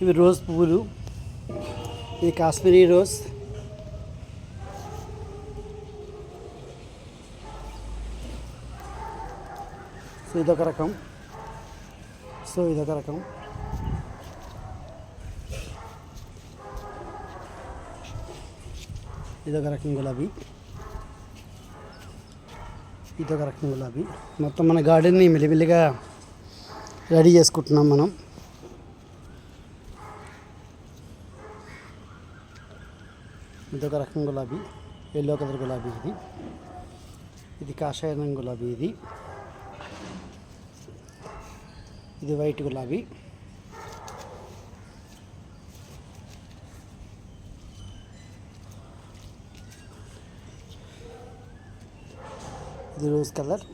ఇవి రోజ్ పువ్వులు. ఇది కాశ్మీరీ రోజ్. సో ఇదొక రకం. ఇదొక రకం గులాబీ. మొత్తం మన గార్డెన్ని మెల్లిమెల్లిగా రెడీ చేసుకుంటున్నాం మనం. ఇదొక రకం గులాబీ, ఎల్లో కలర్ గులాబీ. ఇది కాషాయ రంగు గులాబీ. ఇది వైట్ గులాబీ. ఇది రోజ్ కలర్.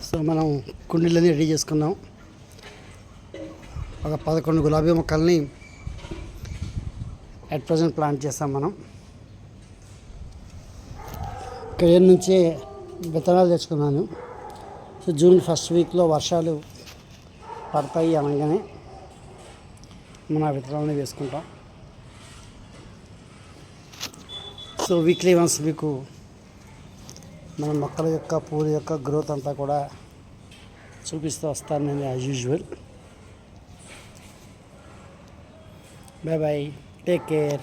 సో మనం కుండీలన్నీ రెడీ చేసుకున్నాం. ఒక 11 గులాబీ మొక్కల్ని అట్ ప్రజెంట్ ప్లాంట్ చేస్తాం మనం. ఇక్కడ నుంచే విత్తనాలు తెచ్చుకున్నాను. సో జూన్ ఫస్ట్ వీక్లో వర్షాలు పడతాయి అనగానే మనం ఆ విత్తనాలని వేసుకుంటాం. సో వీక్లీ వన్స్ మీకు మన మొక్కల యొక్క పూల యొక్క గ్రోత్ అంతా కూడా చూపిస్తూ వస్తాను నేను as usual. Bye bye, take care.